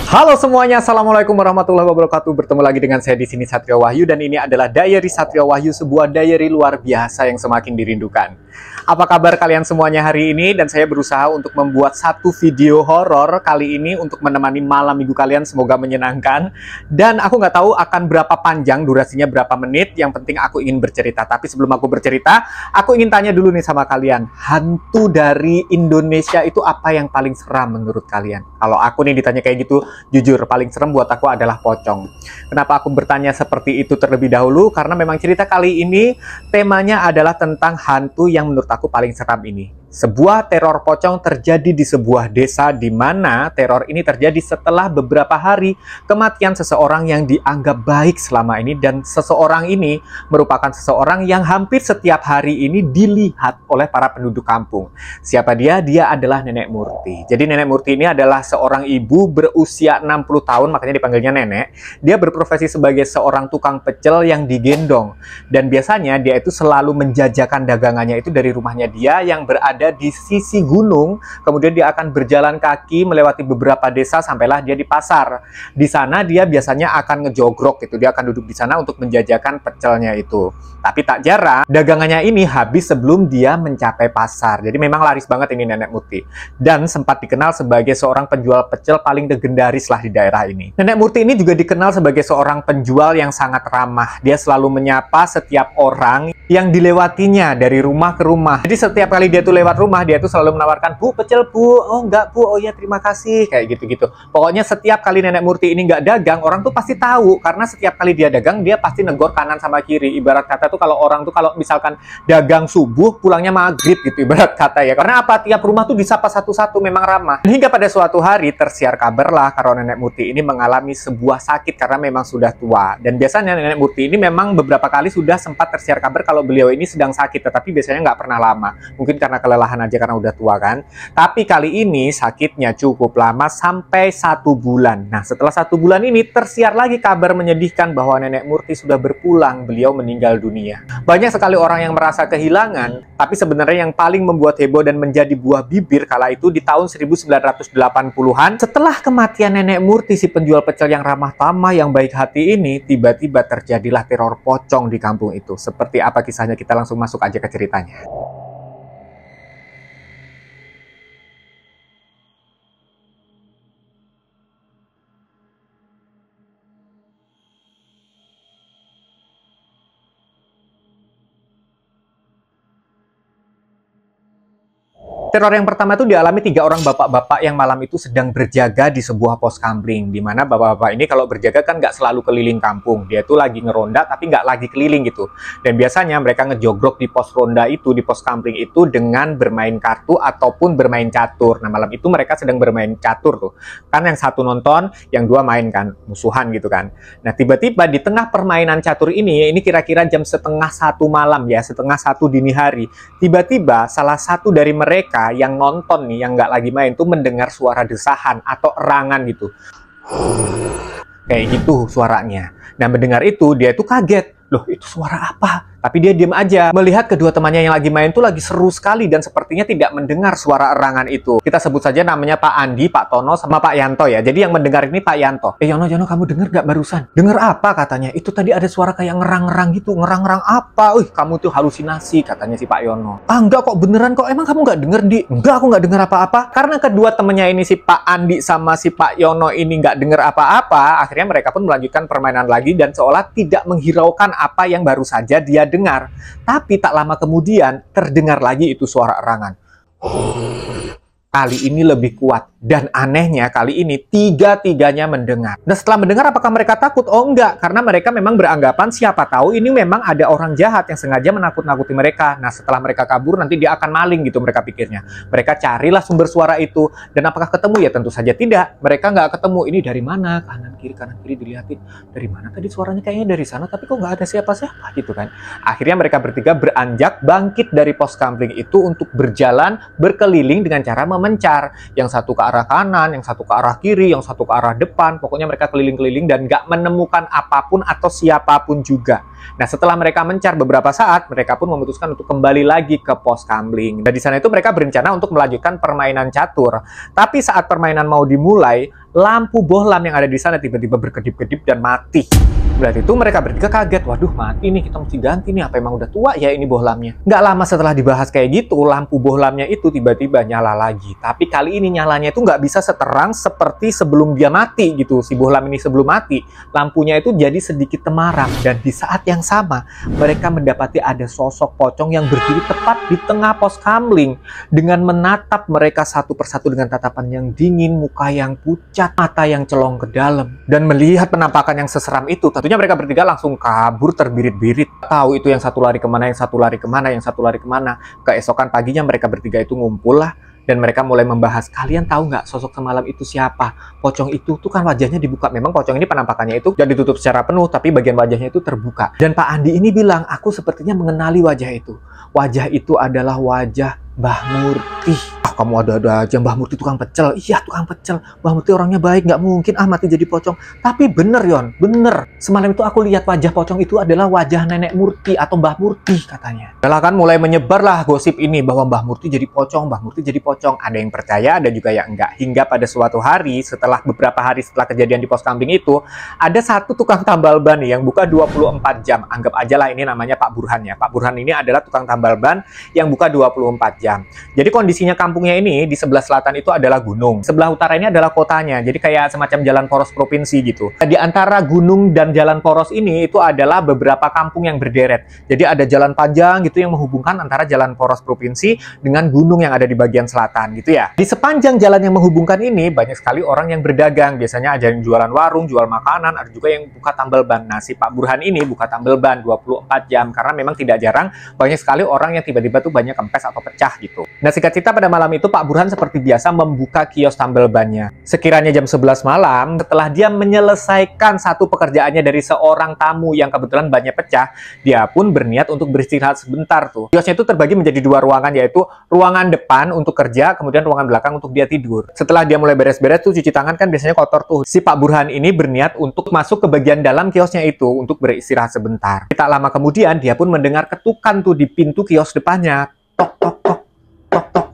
Halo semuanya, assalamualaikum warahmatullahi wabarakatuh. Bertemu lagi dengan saya di sini, Satrio Wahyu, dan ini adalah Diary Satrio Wahyu, sebuah diary luar biasa yang semakin dirindukan. Apa kabar kalian semuanya hari ini? Dan saya berusaha untuk membuat satu video horor kali ini untuk menemani malam minggu kalian, semoga menyenangkan. Dan aku nggak tahu akan berapa panjang, durasinya berapa menit. Yang penting aku ingin bercerita. Tapi sebelum aku bercerita, aku ingin tanya dulu nih sama kalian, hantu dari Indonesia itu apa yang paling seram menurut kalian? Kalau aku nih ditanya kayak gitu, jujur paling serem buat aku adalah pocong. Kenapa aku bertanya seperti itu terlebih dahulu? Karena memang cerita kali ini temanya adalah tentang hantu yang menurut aku paling seram ini. Sebuah teror pocong terjadi di sebuah desa, di mana teror ini terjadi setelah beberapa hari kematian seseorang yang dianggap baik selama ini, dan seseorang ini merupakan seseorang yang hampir setiap hari ini dilihat oleh para penduduk kampung. Siapa dia? Dia adalah Nenek Murti. Jadi Nenek Murti ini adalah seorang ibu berusia 60 tahun, makanya dipanggilnya nenek. Dia berprofesi sebagai seorang tukang pecel yang digendong, dan biasanya dia itu selalu menjajakan dagangannya itu dari rumahnya dia yang berada di sisi gunung. Kemudian dia akan berjalan kaki melewati beberapa desa sampailah dia di pasar. Di sana dia biasanya akan ngejogrok gitu. Dia akan duduk di sana untuk menjajakan pecelnya itu. Tapi tak jarang dagangannya ini habis sebelum dia mencapai pasar. Jadi memang laris banget ini Nenek Murti. Dan sempat dikenal sebagai seorang penjual pecel paling legendaris lah di daerah ini. Nenek Murti ini juga dikenal sebagai seorang penjual yang sangat ramah. Dia selalu menyapa setiap orang yang dilewatinya dari rumah ke rumah. Jadi setiap kali dia tuh lewat rumah, dia tuh selalu menawarkan, "Bu, pecel Bu." "Oh enggak Bu." "Oh iya terima kasih." Kayak gitu-gitu. Pokoknya setiap kali Nenek Murti ini nggak dagang, orang tuh pasti tahu. Karena setiap kali dia dagang, dia pasti negor kanan sama kiri. Ibarat kata tuh kalau orang tuh kalau misalkan dagang subuh, pulangnya maghrib gitu ibarat kata ya. Karena apa? Tiap rumah tuh disapa satu-satu, memang ramah. Hingga pada suatu hari tersiar kabar lah kalau Nenek Murti ini mengalami sebuah sakit karena memang sudah tua. Dan biasanya Nenek Murti ini memang beberapa kali sudah sempat tersiar kabar kalau beliau ini sedang sakit, tetapi biasanya nggak pernah lama. Mungkin karena kelelahan aja karena udah tua kan. Tapi kali ini sakitnya cukup lama, sampai 1 bulan. Nah setelah 1 bulan ini tersiar lagi kabar menyedihkan bahwa Nenek Murti sudah berpulang, beliau meninggal dunia. Banyak sekali orang yang merasa kehilangan, tapi sebenarnya yang paling membuat heboh dan menjadi buah bibir kala itu di tahun 1980-an, setelah kematian Nenek Murti, si penjual pecel yang ramah tamah, yang baik hati ini, tiba-tiba terjadilah teror pocong di kampung itu. Seperti apa kisahnya? Kita langsung masuk aja ke ceritanya. Teror yang pertama itu dialami 3 orang bapak-bapak yang malam itu sedang berjaga di sebuah pos kamling. Di mana bapak-bapak ini kalau berjaga kan nggak selalu keliling kampung. Dia tuh lagi ngeronda tapi nggak lagi keliling gitu. Dan biasanya mereka ngejogrok di pos ronda itu, di pos kamling itu dengan bermain kartu ataupun bermain catur. Nah malam itu mereka sedang bermain catur tuh. Kan yang satu nonton, yang 2 main kan, musuhan gitu kan. Nah tiba-tiba di tengah permainan catur ini kira-kira jam setengah 1 malam ya, setengah 1 dini hari. Tiba-tiba salah satu dari mereka yang nonton nih, yang nggak lagi main tuh mendengar suara desahan atau erangan gitu. Kayak gitu suaranya. Nah mendengar itu dia tuh kaget. Loh itu suara apa? Tapi dia diam aja, melihat kedua temannya yang lagi main tuh lagi seru sekali dan sepertinya tidak mendengar suara erangan itu. Kita sebut saja namanya Pak Andi, Pak Tono, sama Pak Yanto ya. Jadi yang mendengar ini Pak Yanto. Yono, kamu dengar gak barusan? Dengar apa katanya? Itu tadi ada suara kayak ngerang-ngerang gitu. Ngerang-ngerang apa? Kamu tuh halusinasi katanya si Pak Yono. Ah enggak kok, beneran kok. Emang kamu gak denger Di? Enggak, aku gak denger apa-apa. Karena kedua temennya ini, si Pak Andi sama si Pak Yono ini gak denger apa-apa, akhirnya mereka pun melanjutkan permainan lagi dan seolah tidak menghiraukan apa yang baru saja dia dengar. Tapi tak lama kemudian terdengar lagi itu suara erangan. Kali ini lebih kuat. Dan anehnya kali ini 3-tiganya mendengar. Dan setelah mendengar apakah mereka takut? Oh enggak, karena mereka memang beranggapan siapa tahu ini memang ada orang jahat yang sengaja menakut-nakuti mereka. Nah setelah mereka kabur nanti dia akan maling gitu mereka pikirnya. Mereka carilah sumber suara itu. Dan apakah ketemu? Ya tentu saja tidak. Mereka nggak ketemu. Ini dari mana? Kanan kiri dilihatin. Dari mana tadi suaranya? Kayaknya dari sana, tapi kok nggak ada siapa-siapa gitu kan. Akhirnya mereka bertiga beranjak bangkit dari pos kamling itu untuk berjalan berkeliling dengan cara memencar. Yang satu ke arah arah kanan, yang satu ke arah kiri, yang satu ke arah depan. Pokoknya mereka keliling-keliling dan nggak menemukan apapun atau siapapun juga. Nah, setelah mereka mencar beberapa saat, mereka pun memutuskan untuk kembali lagi ke pos kamling. Dan di sana itu mereka berencana untuk melanjutkan permainan catur. Tapi saat permainan mau dimulai, lampu bohlam yang ada di sana tiba-tiba berkedip-kedip dan mati. Berarti itu mereka bertiga kaget, waduh mati nih, kita mesti ganti nih, apa emang udah tua ya ini bohlamnya. Nggak lama setelah dibahas kayak gitu, lampu bohlamnya itu tiba-tiba nyala lagi. Tapi kali ini nyalanya itu nggak bisa seterang seperti sebelum dia mati gitu. Si bohlam ini sebelum mati, lampunya itu jadi sedikit temaram. Dan di saat yang sama, mereka mendapati ada sosok pocong yang berdiri tepat di tengah pos kamling. Dengan menatap mereka satu persatu dengan tatapan yang dingin, muka yang pucat, mata yang celong ke dalam. Dan melihat penampakan yang seseram itu, tentunya mereka bertiga langsung kabur terbirit-birit. Tahu itu yang satu lari kemana, yang satu lari kemana, yang satu lari kemana. Keesokan paginya mereka bertiga itu ngumpul lah. Dan mereka mulai membahas, kalian tahu nggak sosok semalam itu siapa? Pocong itu tuh kan wajahnya dibuka. Memang pocong ini penampakannya itu dan ditutup secara penuh, tapi bagian wajahnya itu terbuka. Dan Pak Andi ini bilang, aku sepertinya mengenali wajah itu. Wajah itu adalah wajah Mbah Murti. Kamu ada-ada aja, Mbah Murti tukang pecel. Iya, tukang pecel. Mbah Murti orangnya baik, nggak mungkin mati jadi pocong. Tapi bener, Yon, bener. Semalam itu aku lihat wajah pocong itu adalah wajah Nenek Murti atau Mbah Murti katanya. Setelah kan mulai menyebarlah gosip ini bahwa Mbah Murti jadi pocong, Mbah Murti jadi pocong. Ada yang percaya, ada juga yang enggak. Hingga pada suatu hari, setelah beberapa hari setelah kejadian di pos kambing itu, ada satu tukang tambal ban nih yang buka 24 jam. Anggap aja lah ini namanya Pak Burhan ya. Pak Burhan ini adalah tukang tambal ban yang buka 24 jam. Jadi kondisinya kampungnya ini di sebelah selatan itu adalah gunung, sebelah utara ini adalah kotanya, jadi kayak semacam jalan poros provinsi gitu. Di antara gunung dan jalan poros ini itu adalah beberapa kampung yang berderet, jadi ada jalan panjang gitu yang menghubungkan antara jalan poros provinsi dengan gunung yang ada di bagian selatan gitu ya. Di sepanjang jalan yang menghubungkan ini banyak sekali orang yang berdagang, biasanya ada yang jualan warung, jual makanan, ada juga yang buka tambal ban. Nah, si Pak Burhan ini buka tambal ban 24 jam karena memang tidak jarang banyak sekali orang yang tiba-tiba tuh banyak kempes atau pecah gitu. Nah, singkat cerita pada malam itu Pak Burhan seperti biasa membuka kios tambal bannya. Sekiranya jam 11 malam, setelah dia menyelesaikan satu pekerjaannya dari seorang tamu yang kebetulan bannya pecah, dia pun berniat untuk beristirahat sebentar tuh. Kiosnya itu terbagi menjadi dua ruangan, yaitu ruangan depan untuk kerja, kemudian ruangan belakang untuk dia tidur. Setelah dia mulai beres-beres tuh cuci tangan kan biasanya kotor tuh. Si Pak Burhan ini berniat untuk masuk ke bagian dalam kiosnya itu untuk beristirahat sebentar. Tak lama kemudian dia pun mendengar ketukan tuh di pintu kios depannya. Tok tok tok tok tok.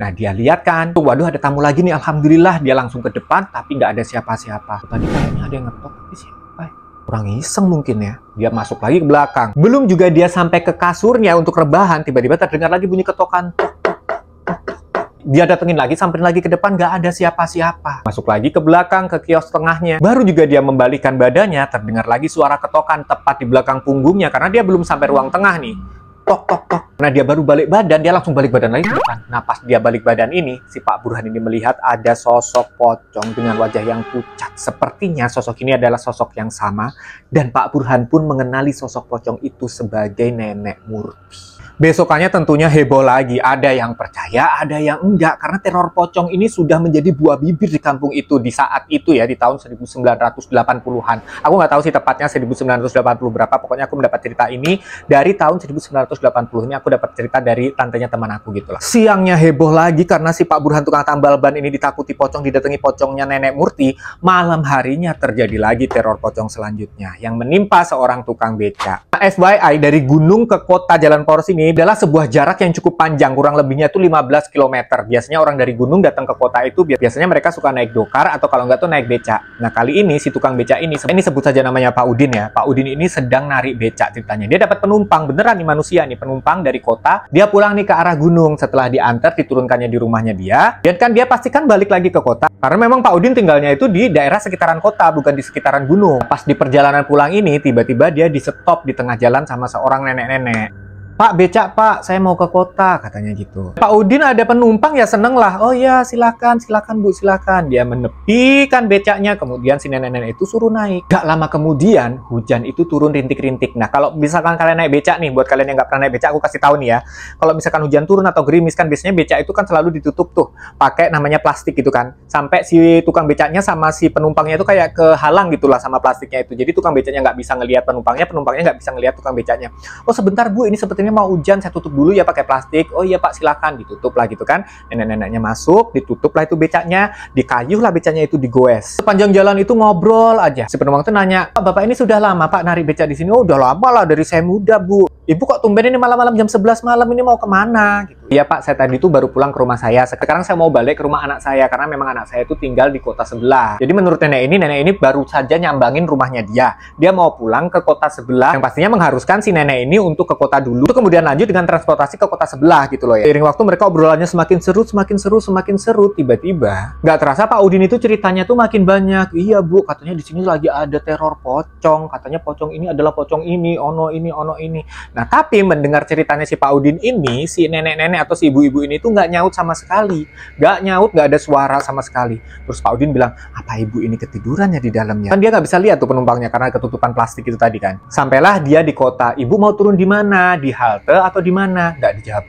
Nah, dia lihat kan, tuh, waduh ada tamu lagi nih, alhamdulillah. Dia langsung ke depan, tapi nggak ada siapa-siapa. Tadi kayaknya ada yang ngetok, tapi siapa? Kurang iseng mungkin ya. Dia masuk lagi ke belakang. Belum juga dia sampai ke kasurnya untuk rebahan, tiba-tiba terdengar lagi bunyi ketokan. Tok, tok, tok, tok. Dia datengin lagi, samperin lagi ke depan, nggak ada siapa-siapa. Masuk lagi ke belakang, ke kios tengahnya. Baru juga dia membalikkan badannya, terdengar lagi suara ketokan tepat di belakang punggungnya, karena dia belum sampai ruang tengah nih. Tok, tok, tok. Nah, dia baru balik badan, dia langsung balik badan lagi ke depan. Nah, pas dia balik badan ini, si Pak Burhan ini melihat ada sosok pocong dengan wajah yang pucat. Sepertinya sosok ini adalah sosok yang sama, dan Pak Burhan pun mengenali sosok pocong itu sebagai Nenek Murti. Besokannya tentunya heboh lagi, ada yang percaya, ada yang enggak, karena teror pocong ini sudah menjadi buah bibir di kampung itu di saat itu ya, di tahun 1980-an. Aku nggak tahu sih tepatnya 1980 berapa, pokoknya aku mendapat cerita ini dari tahun 1980. Ini aku dapat cerita dari tantenya teman aku gitu lah. Siangnya heboh lagi karena si Pak Burhan tukang tambal ban ini ditakuti pocong, didatangi pocongnya Nenek Murti. Malam harinya terjadi lagi teror pocong selanjutnya yang menimpa seorang tukang beca. FYI, dari gunung ke kota jalan poros ini adalah sebuah jarak yang cukup panjang, kurang lebihnya itu 15 km. Biasanya orang dari gunung datang ke kota itu, biasanya mereka suka naik dokar atau kalau nggak tuh naik beca. Nah, kali ini si tukang beca ini sebut saja namanya Pak Udin ya. Pak Udin ini sedang narik beca ceritanya. Dia dapat penumpang, beneran nih manusia nih, penumpang dari kota. Dia pulang nih ke arah gunung. Setelah diantar, diturunkannya di rumahnya dia. Dan kan dia pastikan balik lagi ke kota. Karena memang Pak Udin tinggalnya itu di daerah sekitaran kota, bukan di sekitaran gunung. Pas di perjalanan pulang ini, tiba-tiba dia di stop di tengah jalan sama seorang nenek-nenek. Pak, becak Pak, saya mau ke kota, katanya gitu. Pak Udin ada penumpang ya seneng lah. Oh ya, silakan Bu, silakan. Dia menepikan becaknya, kemudian si nenek-nenek itu suruh naik. Gak lama kemudian, hujan itu turun rintik-rintik. Nah, kalau misalkan kalian naik becak nih, buat kalian yang nggak pernah naik becak, aku kasih tahu nih ya. Kalau misalkan hujan turun atau gerimis kan biasanya becak itu kan selalu ditutup tuh, pakai namanya plastik gitu kan. Sampai si tukang becaknya sama si penumpangnya itu kayak kehalang gitulah sama plastiknya itu. Jadi tukang becaknya nggak bisa ngelihat penumpangnya, penumpangnya nggak bisa ngelihat tukang becaknya. Oh sebentar Bu, ini sepertinya soalnya mau hujan, saya tutup dulu ya pakai plastik. Oh iya Pak, silakan, ditutup lah gitu kan. Nenek-neneknya masuk, ditutup lah itu becaknya, dikayuh lah becaknya itu, digoes. Sepanjang jalan itu ngobrol aja. Si penumpang tuh nanya, Pak, Bapak ini sudah lama Pak narik becak di sini? Oh udah lama lah, dari saya muda Bu. Ibu kok tumben ini malam-malam jam 11 malam ini mau kemana? Gitu. Iya Pak, saya tadi tuh baru pulang ke rumah saya. Sekarang saya mau balik ke rumah anak saya karena memang anak saya itu tinggal di kota sebelah. Jadi menurut nenek ini baru saja nyambangin rumahnya dia. Dia mau pulang ke kota sebelah yang pastinya mengharuskan si nenek ini untuk ke kota dulu, kemudian lanjut dengan transportasi ke kota sebelah gitu loh ya. Seiring waktu mereka obrolannya semakin seru. Tiba-tiba nggak terasa Pak Udin itu ceritanya tuh makin banyak. Iya Bu, katanya di sini lagi ada teror pocong. Katanya pocong ini adalah pocong ini, ono ini. Nah, tapi mendengar ceritanya si Pak Udin ini, si nenek-nenek atau si ibu-ibu ini tuh nggak nyaut sama sekali. Nggak ada suara sama sekali. Terus Pak Udin bilang, apa ibu ini ketiduran ya di dalamnya? Kan dia nggak bisa lihat tuh penumpangnya karena ketutupan plastik itu tadi kan. Sampailah dia di kota. Ibu mau turun di mana? Di halte atau di mana? Nggak dijawab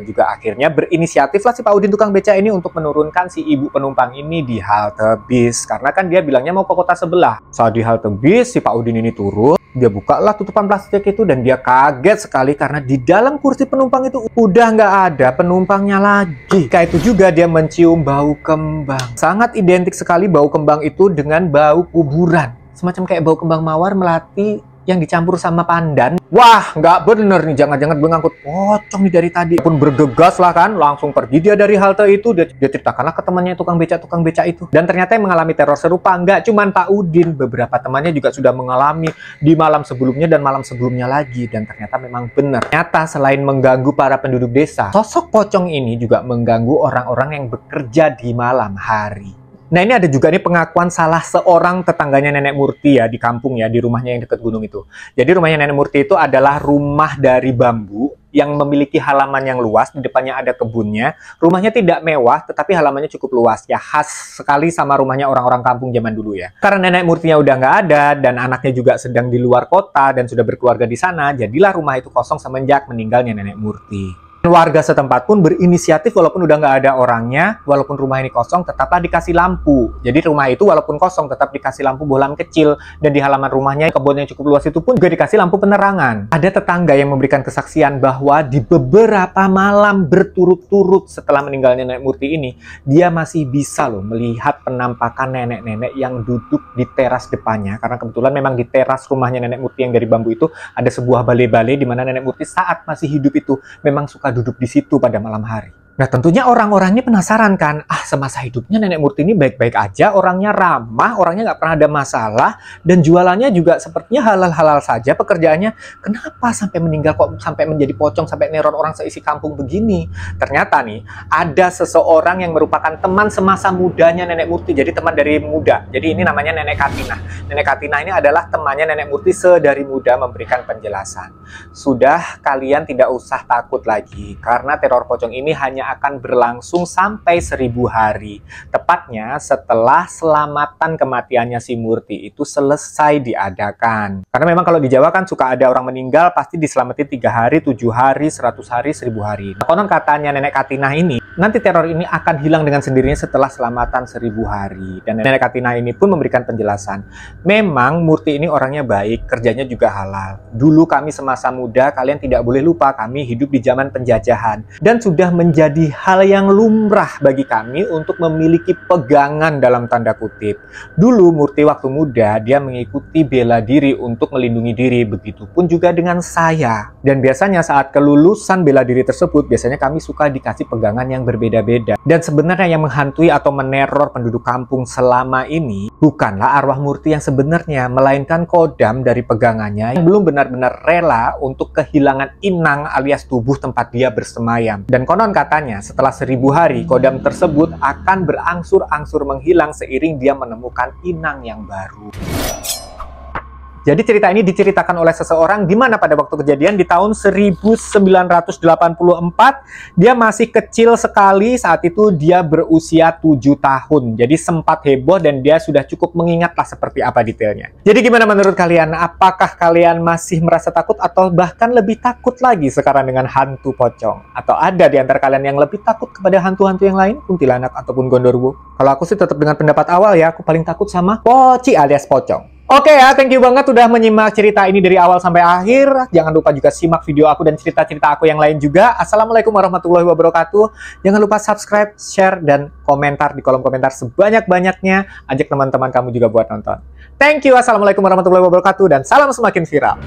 juga. Akhirnya berinisiatiflah si Pak Udin tukang beca ini untuk menurunkan si ibu penumpang ini di halte bis. Karena kan dia bilangnya mau ke kota sebelah. Saat di halte bis, si Pak Udin ini turun. Dia bukalah tutupan plastik itu dan dia kaget sekali karena di dalam kursi penumpang itu udah nggak ada penumpangnya lagi. Kayak itu juga dia mencium bau kembang. Sangat identik sekali bau kembang itu dengan bau kuburan. Semacam kayak bau kembang mawar melati yang dicampur sama pandan. Wah, nggak bener nih, jangan-jangan gue ngangkut pocong nih dari tadi. Pun bergegas lah kan, langsung pergi dia dari halte itu. Dia ceritakanlah ke temannya tukang beca itu. Dan ternyata yang mengalami teror serupa nggak cuman Pak Udin, beberapa temannya juga sudah mengalami di malam sebelumnya dan malam sebelumnya lagi. Dan ternyata memang benar. Ternyata selain mengganggu para penduduk desa, sosok pocong ini juga mengganggu orang-orang yang bekerja di malam hari. Nah, ini ada juga nih pengakuan salah seorang tetangganya Nenek Murti ya di kampung ya, di rumahnya yang dekat gunung itu. Jadi rumahnya Nenek Murti itu adalah rumah dari bambu yang memiliki halaman yang luas, di depannya ada kebunnya. Rumahnya tidak mewah, tetapi halamannya cukup luas. Ya khas sekali sama rumahnya orang-orang kampung zaman dulu ya. Karena Nenek Murtinya udah nggak ada, dan anaknya juga sedang di luar kota dan sudah berkeluarga di sana, jadilah rumah itu kosong semenjak meninggalnya Nenek Murti. Warga setempat pun berinisiatif walaupun udah nggak ada orangnya, walaupun rumah ini kosong, tetaplah dikasih lampu. Jadi rumah itu walaupun kosong tetap dikasih lampu bohlam kecil, dan di halaman rumahnya kebun yang cukup luas itu pun juga dikasih lampu penerangan. Ada tetangga yang memberikan kesaksian bahwa di beberapa malam berturut-turut setelah meninggalnya Nenek Murti ini, dia masih bisa loh melihat penampakan nenek-nenek yang duduk di teras depannya. Karena kebetulan memang di teras rumahnya Nenek Murti yang dari bambu itu ada sebuah balai-balai di mana Nenek Murti saat masih hidup itu memang suka duduk di situ pada malam hari. Nah, tentunya orang-orang ini penasaran kan, semasa hidupnya Nenek Murti ini baik-baik aja, orangnya ramah, orangnya nggak pernah ada masalah, dan jualannya juga sepertinya halal-halal saja pekerjaannya. Kenapa sampai meninggal kok sampai menjadi pocong, sampai neror orang seisi kampung begini? Ternyata nih, ada seseorang yang merupakan teman semasa mudanya Nenek Murti, jadi teman dari muda. Jadi ini namanya Nenek Katinah. Nenek Katinah ini adalah temannya Nenek Murti sedari muda memberikan penjelasan. Sudah, kalian tidak usah takut lagi, karena teror pocong ini hanya akan berlangsung sampai 1000 hari. Tepatnya setelah selamatan kematiannya si Murti itu selesai diadakan. Karena memang kalau di Jawa kan suka ada orang meninggal pasti diselamatin 3 hari, 7 hari, 100 hari, 1000 hari. Nah, konon katanya Nenek Katinah ini, nanti teror ini akan hilang dengan sendirinya setelah selamatan 1000 hari. Dan Nenek Katinah ini pun memberikan penjelasan. Memang Murti ini orangnya baik, kerjanya juga halal. Dulu kami semasa muda, kalian tidak boleh lupa kami hidup di zaman penjajahan. Dan sudah menjadi hal yang lumrah bagi kami untuk memiliki pegangan dalam tanda kutip. Dulu Murti waktu muda dia mengikuti bela diri untuk melindungi diri, begitupun juga dengan saya. Dan biasanya saat kelulusan bela diri tersebut, biasanya kami suka dikasih pegangan yang berbeda-beda. Dan sebenarnya yang menghantui atau meneror penduduk kampung selama ini bukanlah arwah Murti yang sebenarnya, melainkan kodam dari pegangannya yang belum benar-benar rela untuk kehilangan inang alias tubuh tempat dia bersemayam. Dan konon katanya setelah 1000 hari, kodam tersebut akan berangsur-angsur menghilang seiring dia menemukan inang yang baru. Jadi cerita ini diceritakan oleh seseorang di mana pada waktu kejadian di tahun 1984, dia masih kecil sekali, saat itu dia berusia 7 tahun. Jadi sempat heboh dan dia sudah cukup mengingatlah seperti apa detailnya. Jadi gimana menurut kalian? Apakah kalian masih merasa takut atau bahkan lebih takut lagi sekarang dengan hantu pocong? Atau ada di antara kalian yang lebih takut kepada hantu-hantu yang lain, kuntilanak ataupun gondorwo? Kalau aku sih tetap dengan pendapat awal ya, aku paling takut sama poci alias pocong. Oke ya, thank you banget udah menyimak cerita ini dari awal sampai akhir. Jangan lupa juga simak video aku dan cerita-cerita aku yang lain juga. Assalamualaikum warahmatullahi wabarakatuh. Jangan lupa subscribe, share, dan komentar di kolom komentar sebanyak-banyaknya. Ajak teman-teman kamu juga buat nonton. Thank you, assalamualaikum warahmatullahi wabarakatuh, dan salam semakin viral.